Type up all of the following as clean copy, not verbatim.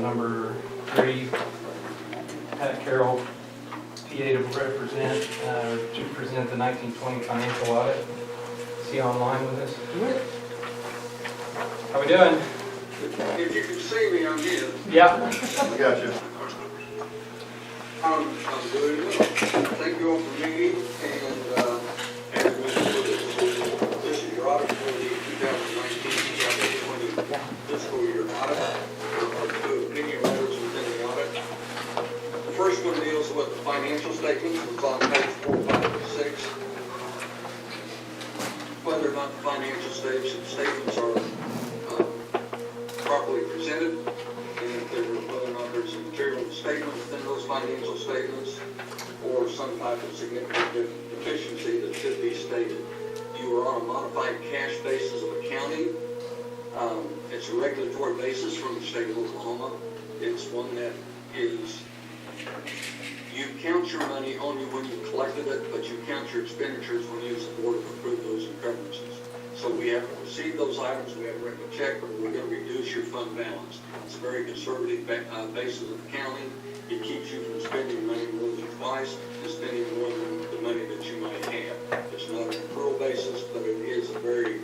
number 3, Pat Carroll, PA to present the 1920 financial audit. Is he online with us? How we doing? If you can see me, I'm here. Yeah. We got you. I'm doing well. Thank you all for meeting, and as we this is your audit for the 2019-2020 fiscal year audit. There are 2 opinion letters within the audit. The first one deals with the financial statements. It's on page 4, 5, and 6. Whether or not the financial statements are properly presented, and whether or not there's a material statement within those financial statements or some type of significant deficiency that should be stated. You are on a modified cash basis of accounting. It's a regulatory basis from the state of Oklahoma. It's one that is, you count your money only when you collected it, but you count your expenditures when you use the board to approve those encumbrances. So we haven't received those items, we haven't written a check, but we're going to reduce your fund balance. It's a very conservative basis of accounting. It keeps you from spending money more than twice and spending more than the money that you might have. It's not an accrual basis, but it is a very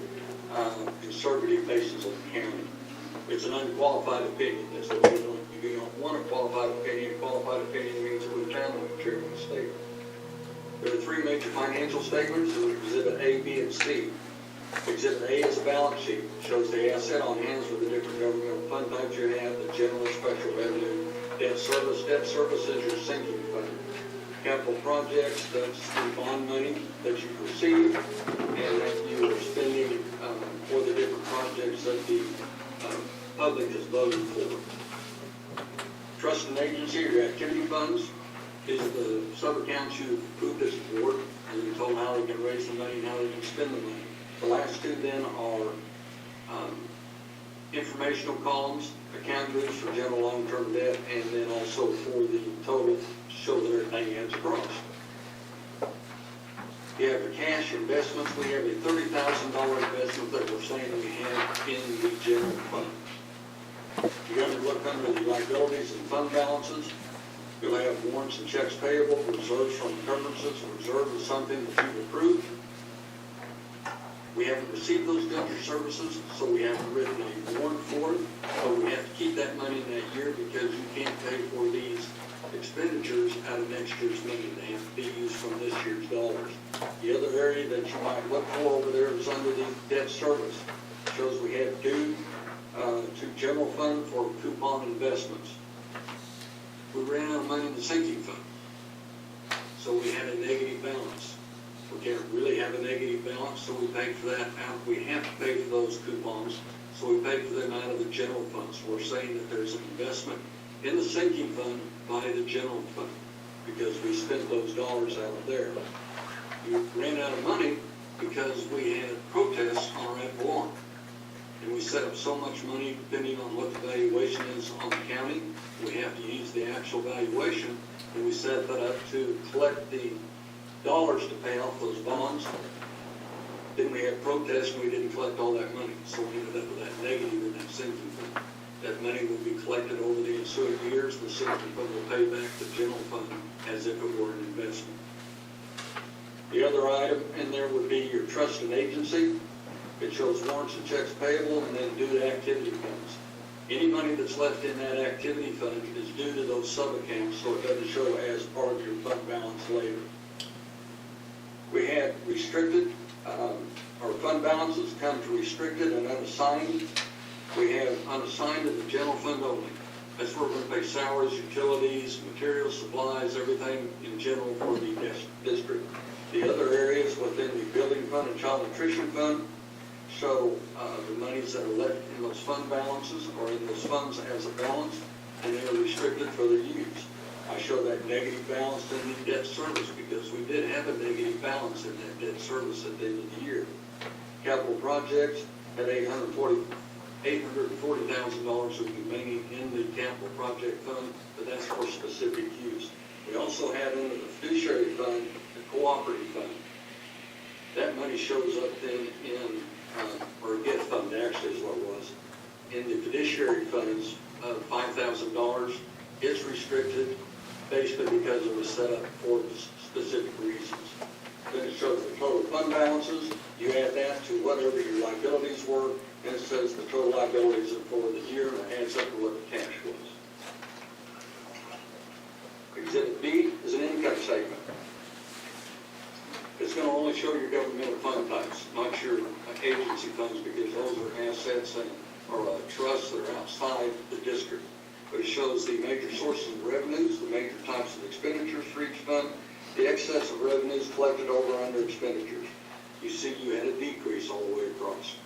conservative basis of accounting. It's an unqualified opinion. That's what we don't. You don't want a qualified opinion. A qualified opinion means that we found a material statement. There are 3 major financial statements. Exhibit A, B, and C. Exhibit A is a balance sheet. It shows the asset on hands with the different governmental fund types you have, the general and special revenue, debt service. Debt service is your sinking fund. Capital projects, that's the bond money that you receive and that you are spending for the different projects that the public has voted for. Trust and agency, your activity funds, is the sub-accounts you approved as a board, and you're told how they can raise the money and how they can spend the money. The last 2 then are informational columns, account groups for general long-term debt, and then also for the total to show that everything adds across. You have the cash investments. We have a $30,000 investment that we're saying we have in the general fund. You're going to look under the liabilities and fund balances. You'll have warrants and checks payable, reserves from encumbrances. Reserve is something that you've approved. We haven't received those debt services, so we haven't written a warrant for it. But we have to keep that money in that year because you can't pay for these expenditures out of next year's money. They have to be used from this year's dollars. The other area that you might look for over there is under the debt service. It shows we have due to general fund for coupon investments. We ran out of money in the sinking fund, so we had a negative balance. We can't really have a negative balance, so we paid for that out. We have to pay for those coupons, so we paid for them out of the general fund. So we're saying that there's an investment in the sinking fund by the general fund because we spent those dollars out of there. We ran out of money because we had protests on our ad valorem. And we set up so much money, depending on what the valuation is on the county, we have to use the actual valuation, and we set that up to collect the dollars to pay off those bonds. Then we had protests and we didn't collect all that money, so we ended up with that negative in that sinking fund. That money will be collected over the ensuing years. The sinking fund will pay back the general fund as if it were an investment. The other item in there would be your trust and agency. It shows warrants and checks payable and then due to activity funds. Any money that's left in that activity fund is due to those sub-accounts, so it doesn't show as part of your fund balance later. We had restricted, our fund balances come to restricted and unassigned. We have unassigned to the general fund only. That's where we're going to pay salaries, utilities, materials, supplies, everything in general for the district. The other areas within the building fund and child nutrition fund show the monies that are left in those fund balances or in those funds as a balance, and they're restricted for their use. I show that negative balance in the debt service because we did have a negative balance in that debt service at the end of the year. Capital projects at $840,000 remaining in the capital project fund, but that's for specific use. We also have under the fiduciary fund, the cooperative fund. That money shows up then in, or gift fund actually is what it was, in the fiduciary funds of $5,000 is restricted basically because it was set up for specific reasons. Then it shows the total fund balances. You add that to whatever your liabilities were, and it says the total liabilities are for the year, and it adds up to what the cash was. Exhibit B is an income statement. It's going to only show your governmental fund types, not your agency funds, because those are assets and or trusts that are outside the district. But it shows the major sources of revenues, the major types of expenditures for each fund, the excess of revenues collected over under expenditures. You see you had a decrease all the way across.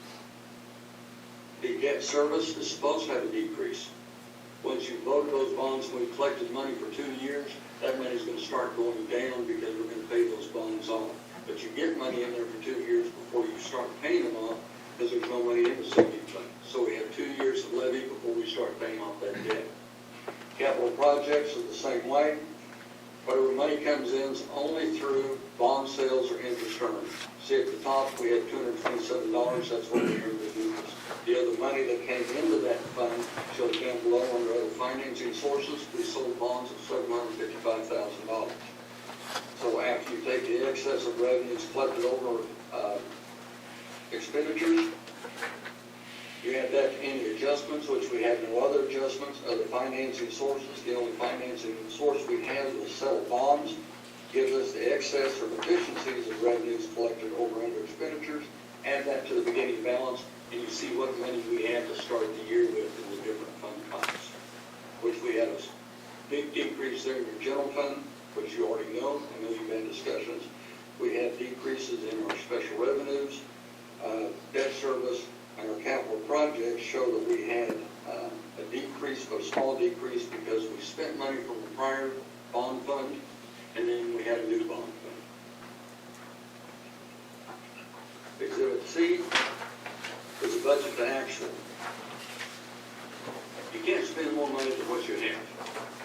The debt service is supposed to have a decrease. Once you voted those bonds and we collected money for 2 years, that money is going to start going down because we're going to pay those bonds off. But you get money in there for 2 years before you start paying them off because there's no money in the sinking fund. So we have 2 years of levy before we start paying off that debt. Capital projects are the same way. Whatever money comes in is only through bond sales or interest earned. See at the top, we had $227. That's what we earned the interest. The other money that came into that fund shows down below under other financing sources. We sold bonds of $755,000. So after you take the excess of revenues collected over expenditures, you add that to any adjustments, which we had no other adjustments, other financing sources. The only financing source we had was settle bonds, gives us the excess or deficiencies of revenues collected over under expenditures. Add that to the beginning balance, and you see what money we had to start the year with in the different fund types, which we had a big decrease there in your general fund, which you already know. I know you've had discussions. We had decreases in our special revenues, debt service, and our capital projects show that we had a decrease, a small decrease, because we spent money from the prior bond fund, and then we had a new bond fund. Exhibit C is a budget to actual. You can't spend more money than what you have,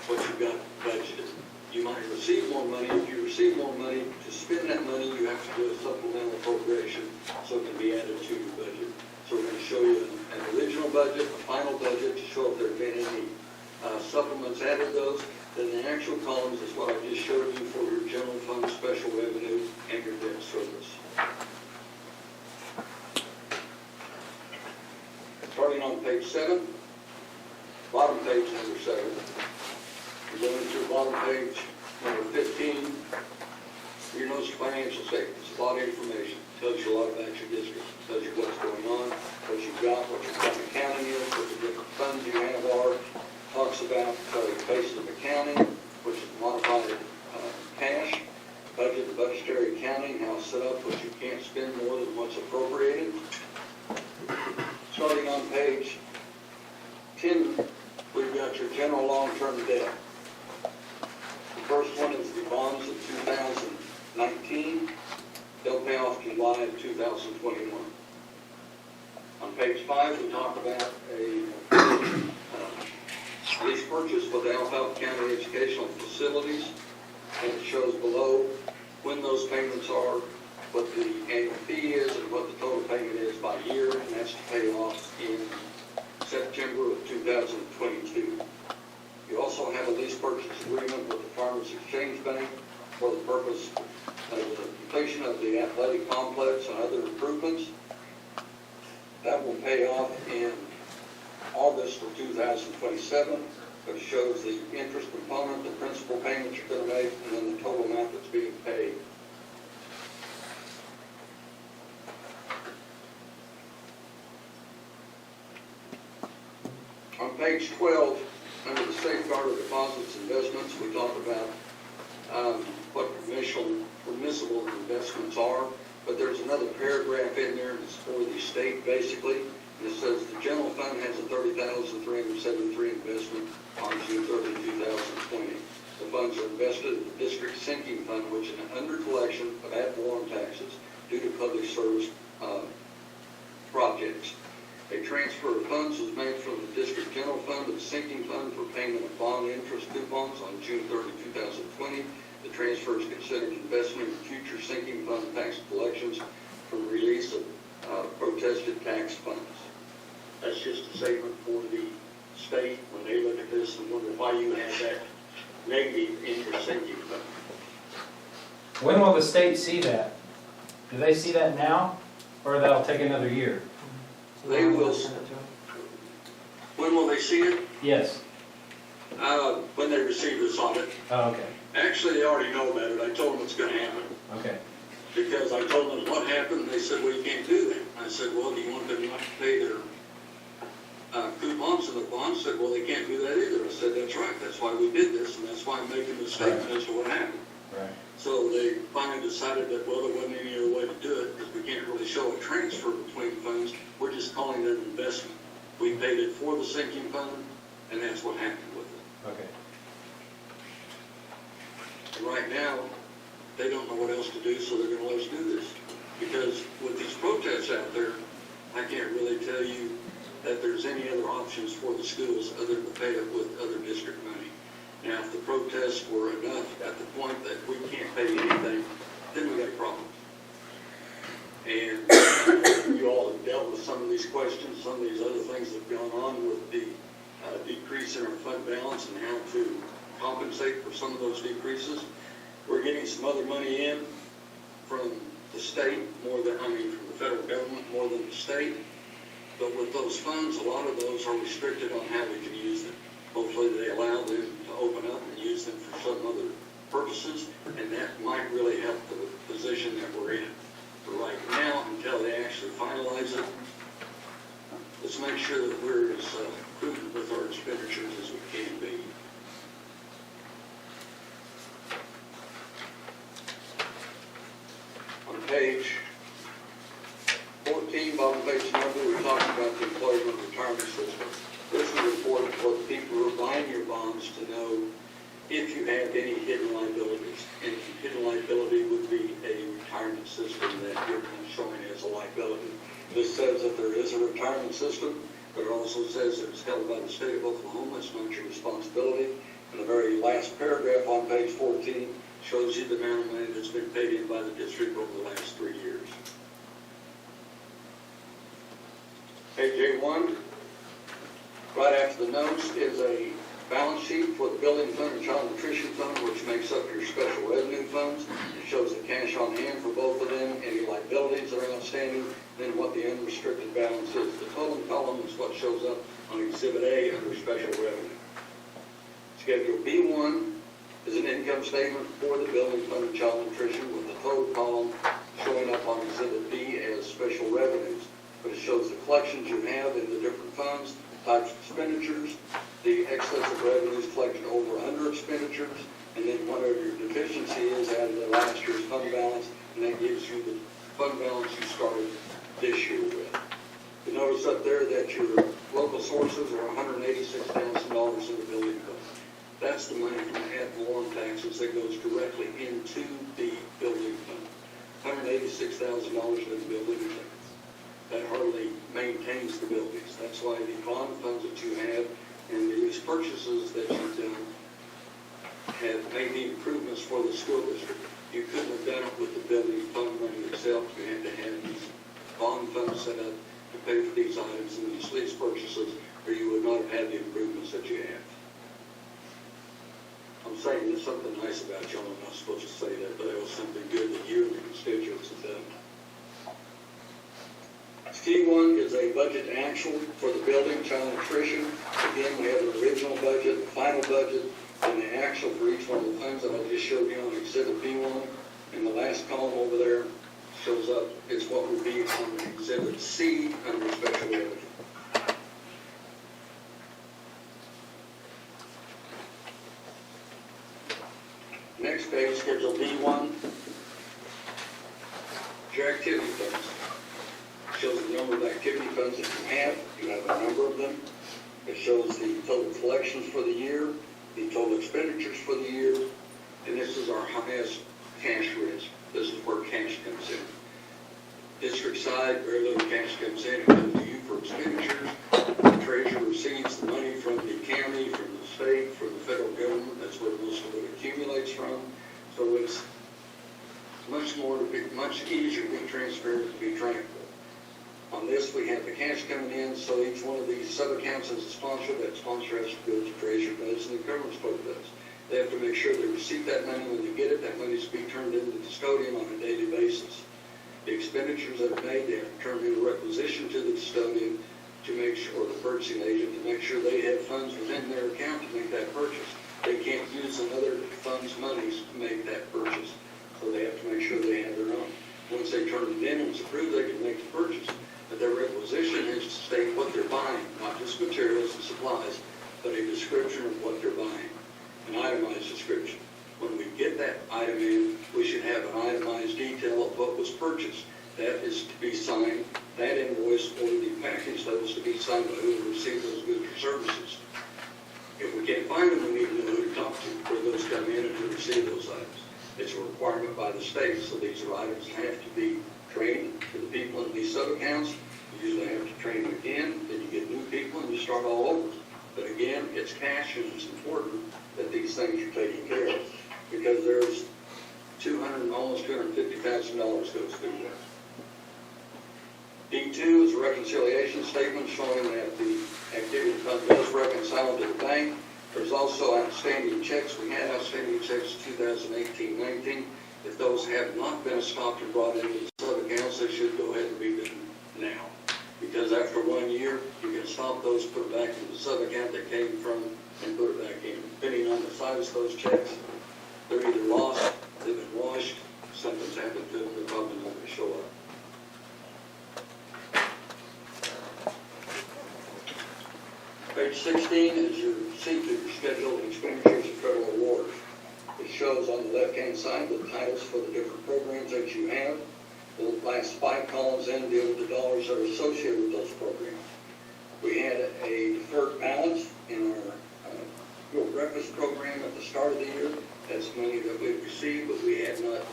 what you've got budgeted. You might receive more money. If you receive more money, to spend that money, you have to do a supplemental appropriation so it can be added to your budget. So we're going to show you an original budget, a final budget, to show if there have been any supplements added to those. Then the actual columns is what I just showed you for your general fund, special revenue, and your debt service. Starting on page 7, bottom page number 7. We're going to bottom page number 15. Your notes of financial statements, a lot of information. Tells you a lot about your district. Tells you what's going on, what you've got, what your fund accounting is, what the different funds you have are. Talks about basis of accounting, which is modified cash, budget and budgetary accounting, how it's set up, which you can't spend more than what's appropriated. Starting on page 10, we've got your general long-term debt. The first one is the bonds of 2019. They'll pay off July of 2021. On page 5, we talk about a lease purchase with Alphaba County Educational Facilities, and it shows below when those payments are, what the annual fee is, and what the total payment is by year, and that's to pay off in September of 2022. You also have a lease purchase agreement with the Farmers Exchange Bank for the purpose of the completion of the athletic complex and other improvements. That will pay off in August of 2027, but it shows the interest component, the principal payments you're going to make, and then the total amount that's being paid. On page 12, under the safeguard of deposits investments, we talk about what permissible investments are, but there's another paragraph in there that's for the state basically. It says the general fund has a $30,373 investment on June 30, 2020. The funds are invested in the district sinking fund, which is an under collection of ad valorem taxes due to public service projects. A transfer of funds was made from the district general fund to the sinking fund for payment of bond interest coupons on June 30, 2020. The transfer is considered investment in future sinking fund tax collections from release of protested tax funds. That's just a statement for the state when they look at this and wonder why you have that negative in your sinking fund. When will the state see that? Do they see that now, or that'll take another year? They will, when will they see it? Yes. When they receive this audit. Oh, okay. Actually, they already know about it. I told them what's gonna happen. Okay. Because I told them what happened, they said, well, you can't do that. I said, well, do you want them not to pay their coupons in the bonds? I said, well, they can't do that either. I said, that's right, that's why we did this, and that's why I'm making the statement as to what happened. Right. So they finally decided that, well, there wasn't any other way to do it, because we can't really show a transfer between funds. We're just calling it an investment. We paid it for the sinking fund, and that's what happened with it. Okay. And right now, they don't know what else to do, so they're gonna let us do this. Because with these protests out there, I can't really tell you that there's any other options for the schools other than to pay it with other district money. Now, if the protests were enough at the point that we can't pay anything, then we got a problem. And you all have dealt with some of these questions, some of these other things that have gone on with the decrease in our fund balance and how to compensate for some of those decreases. We're getting some other money in from the state, from the federal government more than the state. But with those funds, a lot of those are restricted on how we can use them. Hopefully they allow them to open up and use them for some other purposes, and that might really help the position that we're in. But right now, until they actually finalize it, let's make sure that we're as prudent with our expenditures as we can be. On page 14, bottom page number, we're talking about the employment retirement system. This is important for the people who are buying your bonds to know if you have any hidden liabilities. And hidden liability would be a retirement system that you're not showing as a liability. This says that there is a retirement system, but it also says that it's held by the state of Oklahoma. It's not your responsibility. And the very last paragraph on page 14 shows you the amount of money that's been paid in by the district over the last 3 years. Page A1, right after the notes, is a balance sheet for the building fund and child nutrition fund, which makes up your special revenue funds. It shows the cash on hand for both of them, any liabilities that are outstanding, then what the unrestricted balance is. The total column is what shows up on Exhibit A under special revenue. Schedule B1 is an income statement for the building fund and child nutrition with the total column showing up on Exhibit B as special revenues. But it shows the collections you have in the different funds, types of expenditures, the excess of revenues collected over under expenditures, and then whatever your deficiency is added to last year's fund balance, and that gives you the fund balance you started this year with. You notice up there that your local sources are $186,000 in the building fund. That's the money from the ad valorem taxes that goes directly into the building fund. $186,000 in the building fund. That hardly maintains the buildings. That's why the bond funds that you have and these purchases that you've done have made the improvements for the school district. You couldn't have done it with the building fund money itself. You had to have these bond funds set up to pay for these items and these lease purchases, or you would not have had the improvements that you have. I'm saying there's something nice about you. I'm not supposed to say that, but it was something good that you and your constituents have done. C1 is a budget actual for the building, child nutrition. Again, we have an original budget, the final budget, and the actual for each one of the funds that I just showed you on Exhibit B1. And the last column over there shows up, it's what would be on Exhibit C under special revenue. Next page, Schedule B1, your activity funds. Shows the number of activity funds that you have. You have a number of them. It shows the total collections for the year, the total expenditures for the year, and this is our highest cash risk. This is where cash comes in. District side, very little cash comes in. It comes to you for expenditures. The treasurer receives the money from the county, from the state, from the federal government. That's where most of it accumulates from. So it's much easier to be transparent, to be tranquil. On this this, we have the cash coming in, so each one of these sub-accounts has a sponsor. That sponsor has to go to treasurer does and the government's clerk does. They have to make sure they receive that money when they get it. That money is to be turned into the custodian on a daily basis. The expenditures that are made, they have to turn in a requisition to the custodian to make sure, or the purchasing agent, to make sure they have funds within their account to make that purchase. They can't use another fund's monies to make that purchase, so they have to make sure they have their own. Once they turn it in and it's approved, they can make the purchase. But their requisition is to state what they're buying, not just materials and supplies, but a description of what they're buying, an itemized description. When we get that item in, we should have an itemized detail of what was purchased. That is to be signed, that invoice or the package that was to be signed by who received those goods or services. If we can't find them, we need to know who to talk to, where those come in and to receive those items. It's a requirement by the state, so these are items that have to be trained to the people in these sub-accounts. You usually have to train them again, then you get new people and you start all over. But again, it's cash and it's important that these things are taken care of, because there's almost $250,000 goes through there. D2 is a reconciliation statement showing that the activity fund does reconcile to the bank. There's also outstanding checks. We had outstanding checks 2018-19. If those have not been stopped and brought into the sub-accounts, they should go ahead and be done now. Because after 1 year, you can stop those, put it back into the sub-account they came from, and put it back in. Depending on the size of those checks, they're either lost, they've been washed, something's happened to them, they're probably not going to show up. Page 16 is your receipt schedule of expenditures and federal awards. It shows on the left-hand side the titles for the different programs that you have. The last 5 columns in deal with the dollars that are associated with those programs. We had a deferred balance in our school breakfast program at the start of the year. That's money that we received, but we had not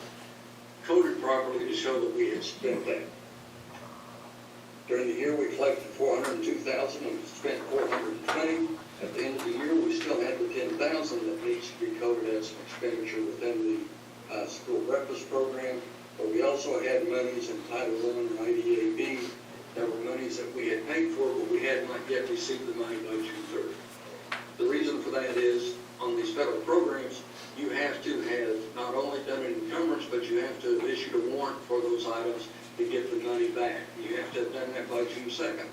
coded properly to show that we had spent that. During the year, we collected $402,000 and spent $420,000. At the end of the year, we still had the $10,000 that needs to be coded as an expenditure within the school breakfast program. But we also had monies in Title I or IDAB that were monies that we had paid for, but we had not yet received the money by June 3rd. The reason for that is, on these federal programs, you have to have not only done an encumbrance, but you have to have issued a warrant for those items to get the money back. You have to have done that by June 2nd.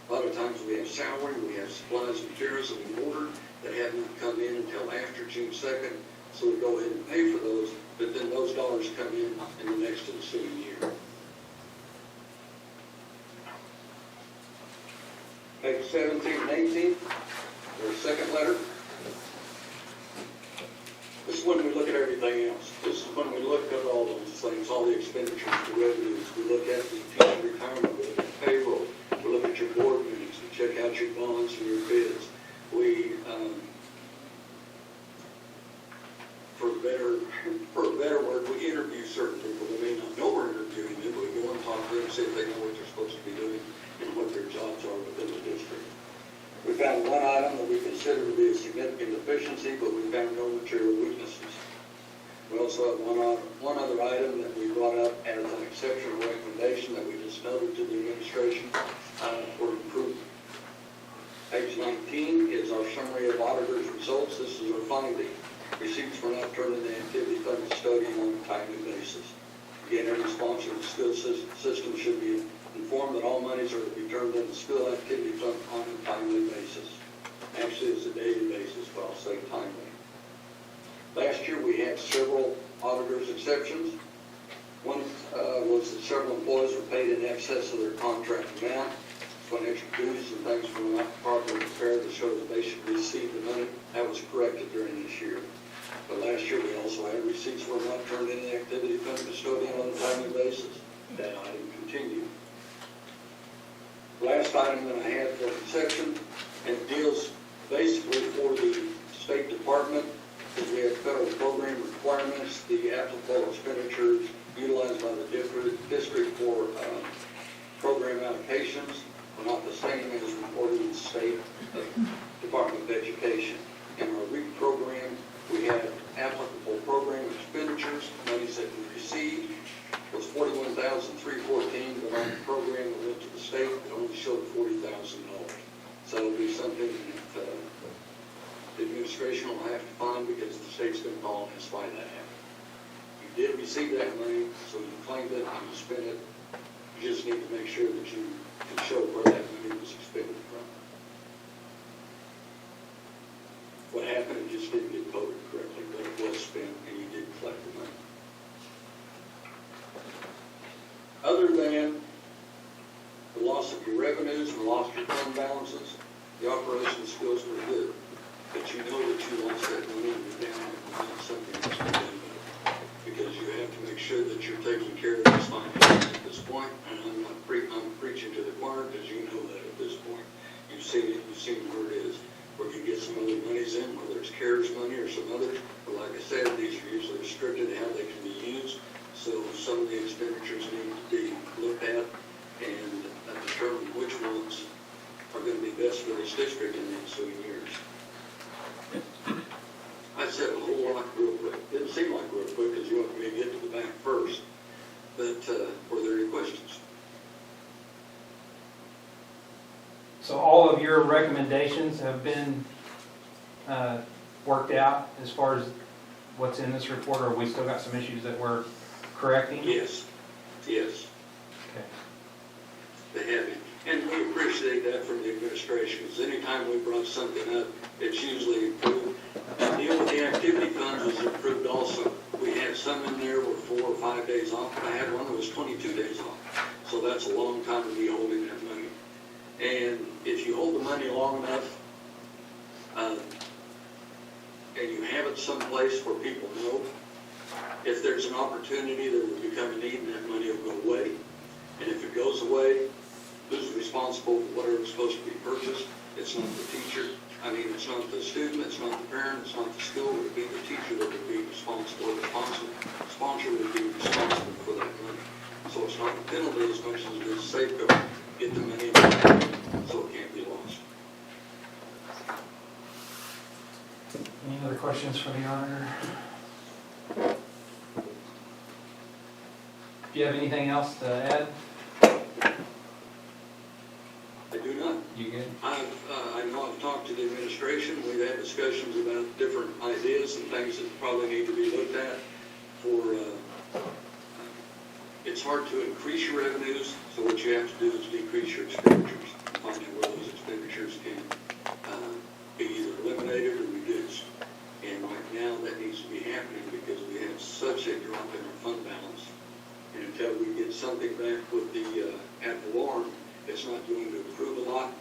A lot of times we have salary, we have supplies and materials that we ordered that have not come in until after June 2nd, so we go ahead and pay for those, but then those dollars come in the next ensuing year. Page 17 and 18, their second letter. This is when we look at everything else. This is when we look at all those things, all the expenditures, the revenues. We look at the teacher retirement, we look at payroll, we look at your board meetings, we check out your bonds and your bids. We, for better word, we interview certain people. We may not know we're interviewing them, but we go and talk to them and see if they know what they're supposed to be doing and what their jobs are within the district. We found one item that we consider to be a significant deficiency, but we found no material weaknesses. We also have one other item that we brought up as an exceptional recommendation that we just noted to the administration for improvement. Page 19 is our summary of auditor's results. This is our finding. Receipts were not turned into activity fund custodian on a timely basis. Again, every sponsor of the school system should be informed that all monies are to be turned into school activity fund on a timely basis. Actually, it's a daily basis, but I'll say timely. Last year, we had several auditor's exceptions. One was that several employees were paid in excess of their contract amount. When extra duties and things were not properly prepared to show that they should receive the money. That was corrected during this year. But last year, we also had receipts were not turned into activity fund custodian on a timely basis. That item continued. Last item that I had for exception, and it deals basically for the State Department, because we have federal program requirements, the applicable expenditures utilized by the district for program allocations are not the same as reported in the State Department of Education. In our REAP program, we have applicable program expenditures, monies that we received was $41,314, but on the program that went to the state, showed $40,000. So it'll be something that the administration will have to fund because the state's going to call and ask why that happened. You did receive that money, so you claimed it and you spent it. You just need to make sure that you can show where that money was expended from. What happened, it just didn't get voted correctly, but it was spent and you did collect the money. Other than the loss of your revenues and loss of your fund balances, the operation skills were good. But you know that you lost that money and you're down and something has to be done about it. Because you have to make sure that you're taking care of these finances at this point. And I'm preaching to the choir because you know that at this point. You've seen it, you've seen where it is. We're going to get some other monies in, whether it's CARES money or some other. But like I said, these are usually restricted to how they can be used. So some of the expenditures need to be looked at and determine which ones are going to be best for this district in the ensuing years. I said a whole lot real quick. Didn't seem like real quick because you want me to get to the back first. But were there any questions? So all of your recommendations have been worked out as far as what's in this report, or we still got some issues that we're correcting? Yes. Yes. Okay. They have it. And we appreciate that from the administration, because anytime we brought something up, it's usually approved. The deal with the activity funds was approved also. We had some in there were 4 or 5 days off, but I had one that was 22 days off. So that's a long time to be holding that money. And if you hold the money long enough, and you have it someplace where people know, if there's an opportunity that will become a need and that money will go away. And if it goes away, who's responsible for whatever is supposed to be purchased? It's not the teacher. I mean, it's not the student, it's not the parent, it's not the school. It would be the teacher that would be responsible. The sponsor would be responsible for that money. So it's not a penalty as much as it is a safeguard. Get the money back so it can't be lost. Any other questions for the auditor? Do you have anything else to add? I do not. You good? I know I've talked to the administration. We've had discussions about different ideas and things that probably need to be looked at for, it's hard to increase your revenues, so what you have to do is decrease your expenditures. Find out where those expenditures can be either eliminated or reduced. And right now that needs to be happening because we have such a drop in our fund balance. And until we get something back with the ad valorem, it's not going to improve a lot.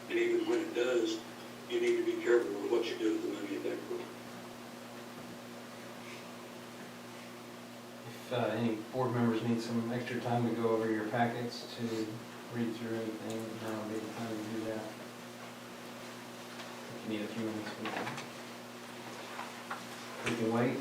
And even when it does, you need to be careful with what you do with the money at that point. If any board members need some extra time to go over your packets to read through anything, now would be the time to do that. If you need a few minutes for that. We can wait.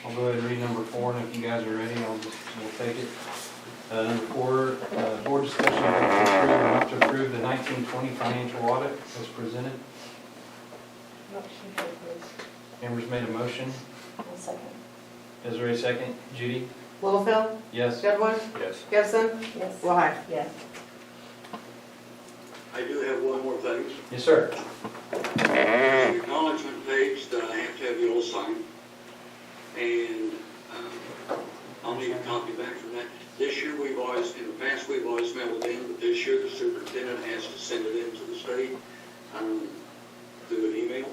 I'll go ahead and read number 4, and if you guys are ready, we'll take it. Number 4, board discussion of to approve or not to approve the 1920 financial audit as presented. Motion to approve. Amber's made a motion. I'll second. Desiree second. Judy? Littlefield, Yes. Goodwin, Yes. Gibson, Yes. Willhite. Yes. I do have one more thing. Yes, sir. The acknowledgement page that I have to have you all sign. And I'll need a copy back from that. This year in the past we've always mailed it in, but this year the superintendent has to send it in to the state through an email.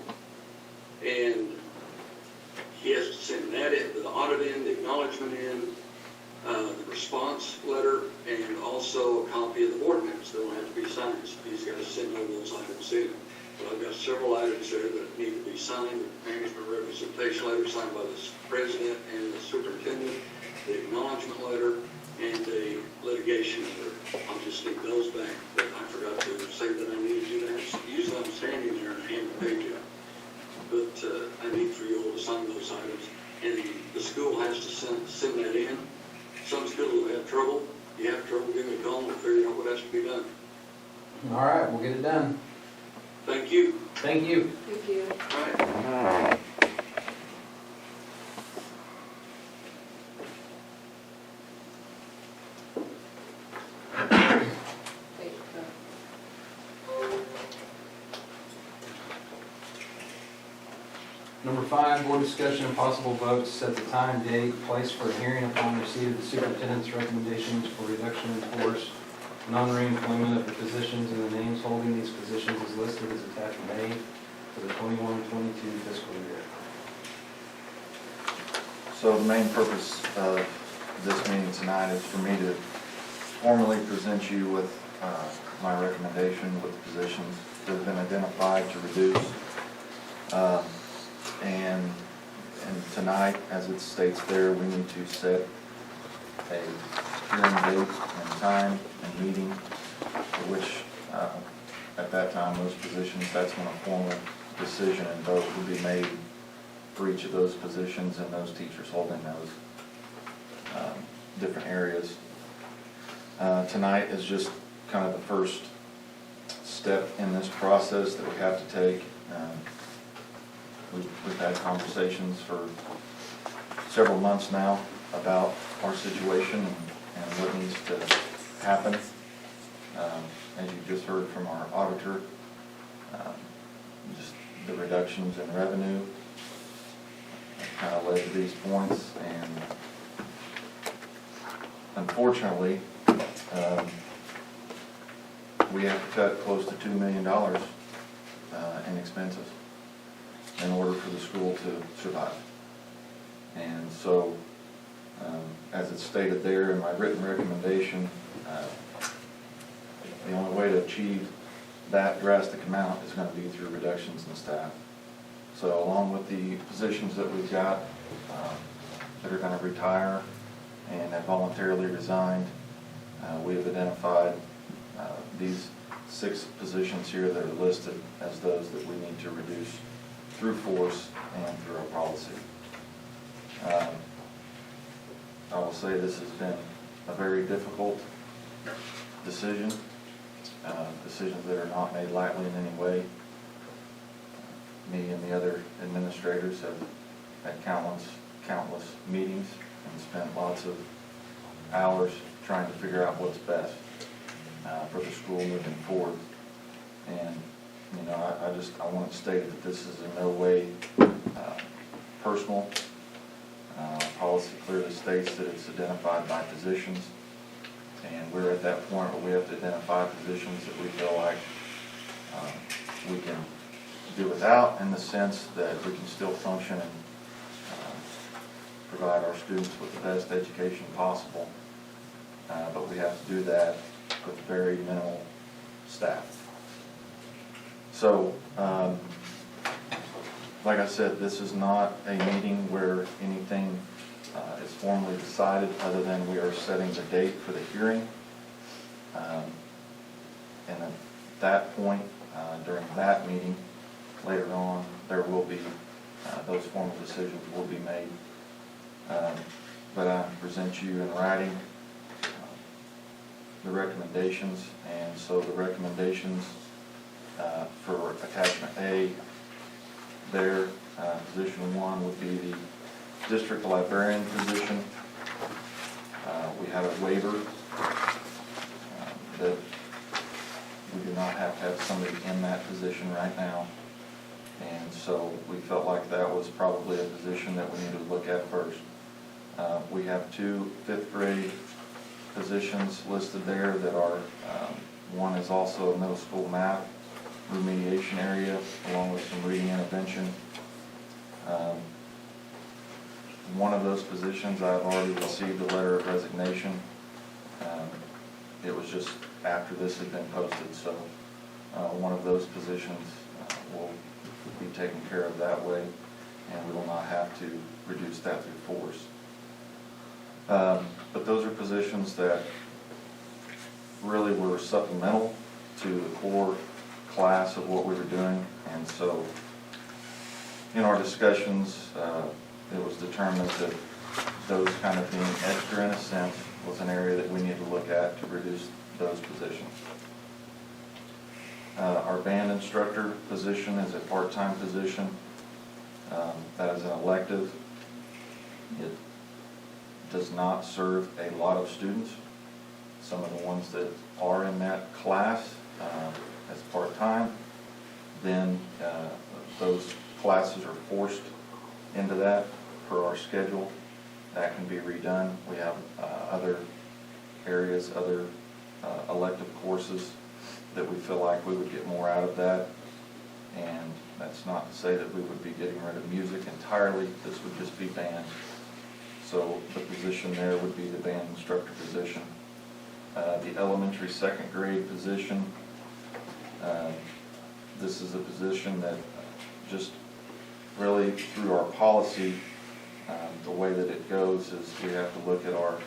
And he has to send that in, the audit in, the acknowledgement in, the response letter, and also a copy of the board minutes that will have to be signed. So he's got to send all those items in. But I've got several items there that need to be signed, the management representation letter signed by the president and the superintendent, the acknowledgement letter, and the litigation letter. I'll just need those back, but I forgot to say that I needed you to have, usually I'm standing there and hand the page out. But I need for you all to sign those items. And the school has to send that in. Some schools will have trouble. If you have trouble, give me a call and we'll figure out what has to be done. All right, we'll get it done. Thank you. Thank you. Thank you. All right. Number 5, board discussion and possible votes, set the time, date, place for a hearing upon receipt of the superintendent's recommendations for reduction in force, non-reemployment of the positions, and the names holding these positions is listed as attachment A for the 21-22 fiscal year. So the main purpose of this meeting tonight is for me to formally present you with my recommendation with the positions that have been identified to reduce. And tonight, as it states there, we need to set a hearing date and time and meeting, for which at that time, those positions, that's when a formal decision and vote will be made for each of those positions and those teachers holding those different areas. Tonight is just kind of the first step in this process that we have to take. We've had conversations for several months now about our situation and what needs to happen. As you just heard from our auditor, just the reductions in revenue kind of led to these points, and unfortunately, we have to cut close to $2 million in expenses in order for the school to survive. And so, as it's stated there in my written recommendation, the only way to achieve that drastic amount is going to be through reductions in staff. So along with the positions that we've got that are going to retire and have voluntarily resigned, we have identified these 6 positions here that are listed as those that we need to reduce through force and through our policy. I will say this has been a very difficult decision, decisions that are not made lightly in any way. Me and the other administrators have had countless meetings and spent lots of hours trying to figure out what's best for the school moving forward. And you know, I want to state that this is in no way personal. Policy clearly states that it's identified by positions, and we're at that point where we have to identify positions that we feel like we can do without, in the sense that we can still function and provide our students with the best education possible, but we have to do that with very minimal staff. So, like I said, this is not a meeting where anything is formally decided, other than we are setting the date for the hearing. And at that point, during that meeting, later on, there will be, those formal decisions will be made. But I present you in writing the recommendations, and so the recommendations for attachment A, there, position 1 would be the district librarian position. We had a waiver that we do not have to have somebody in that position right now, and so we felt like that was probably a position that we needed to look at first. We have 2 5th grade positions listed there that are, one is also a middle school math remediation area, along with some reading intervention. One of those positions, I've already received a letter of resignation. It was just after this had been posted, so one of those positions will be taken care of that way, and we will not have to reduce that through force. But those are positions that really were supplemental to the core class of what we were doing, and so in our discussions, it was determined that those kind of being extra in a sense was an area that we need to look at to reduce those positions. Our band instructor position is a part-time position. That is an elective. It does not serve a lot of students. Some of the ones that are in that class as part-time, then those classes are forced into that per our schedule. That can be redone. We have other areas, other elective courses that we feel like we would get more out of that. And that's not to say that we would be getting rid of music entirely. This would just be band. So the position there would be the band instructor position. The elementary second grade position, this is a position that just really through our policy, the way that it goes is we have to look at our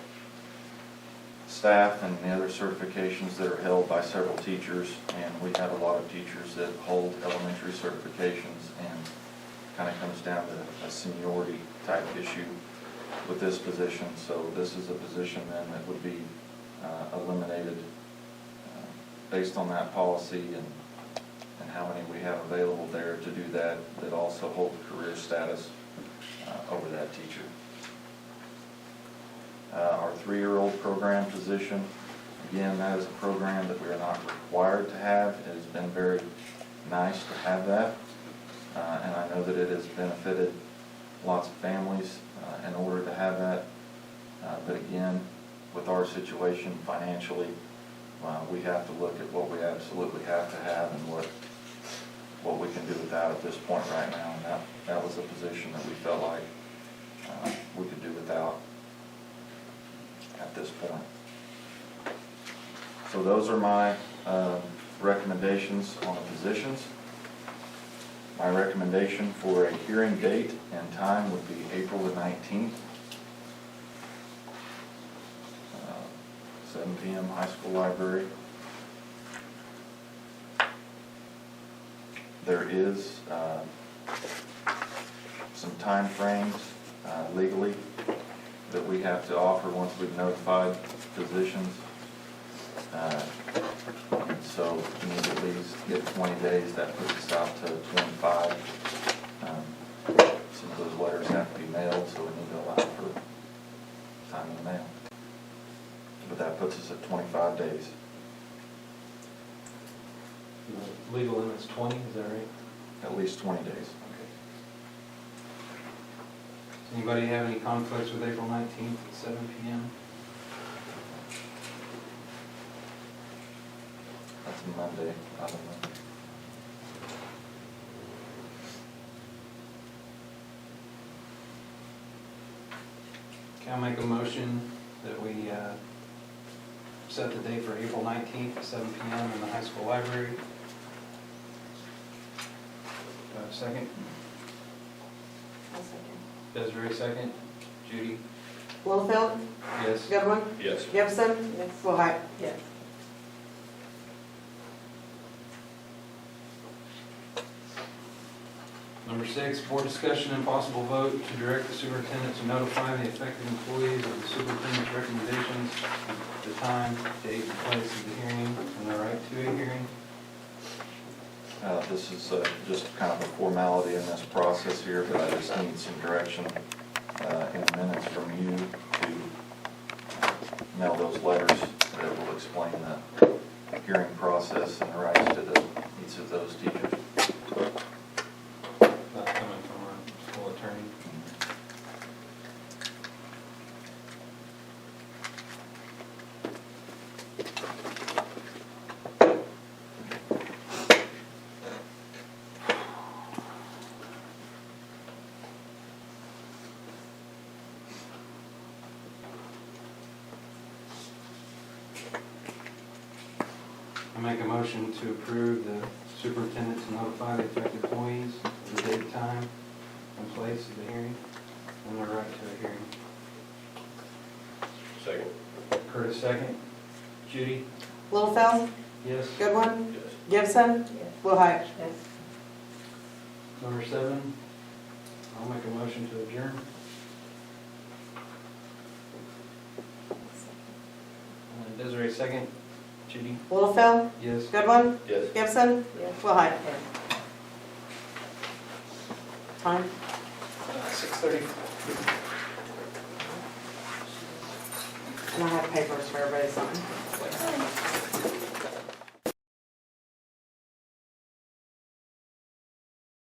staff and the other certifications that are held by several teachers, and we have a lot of teachers that hold elementary certifications, and kind of comes down to a seniority type issue with this position. So this is a position then that would be eliminated based on that policy and how many we have available there to do that, that also hold career status over that teacher. Our 3-year-old program position, again, that is a program that we are not required to have. It has been very nice to have that, and I know that it has benefited lots of families in order to have that. But again, with our situation financially, we have to look at what we absolutely have to have and what we can do without at this point right now. And that was a position that we felt like we could do without at this point. So those are my recommendations on the positions. My recommendation for a hearing date and time would be April the 19th, 7 p.m. high school library. There is some time frames legally that we have to offer once we've notified physicians. So we need to at least get 20 days. That puts us out to 25. Some of those letters have to be mailed, so we need to allow for time in the mail. But that puts us at 25 days. The legal limit's 20, is that right? At least 20 days. Okay. Does anybody have any conflicts with April 19th at 7 p.m.? That's a Monday, not a Monday. Can I make a motion that we set the date for April 19th at 7 p.m. in the high school library? Do I have a second? I'll second. Desiree, second. Judy? Littlefield, Yes. Goodwin, Yes. Gibson, Yes. Willhite. Yes. Number 6, board discussion and possible vote to direct the superintendent to notify the affected employees of the superintendent's recommendations, the time, date, and place of the hearing, and the right to a hearing. This is just kind of a formality in this process here, but I just need some direction in minutes from you to mail those letters that will explain the hearing process and the rights to each of those teachers. That's coming from our school attorney. I make a motion to approve the superintendent to notify the affected employees of the date, time, and place of the hearing, and the right to a hearing. Second. Curtis, second. Judy? Littlefield, Yes. Goodwin, Yes. Gibson, Yes. Willhite. Yes. Number 7, I'll make a motion to adjourn. Desiree, second. Judy? Littlefield, Yes. Goodwin, Yes. Gibson, Yes. Willhite. Time? 6:30. And I have papers for everybody to sign.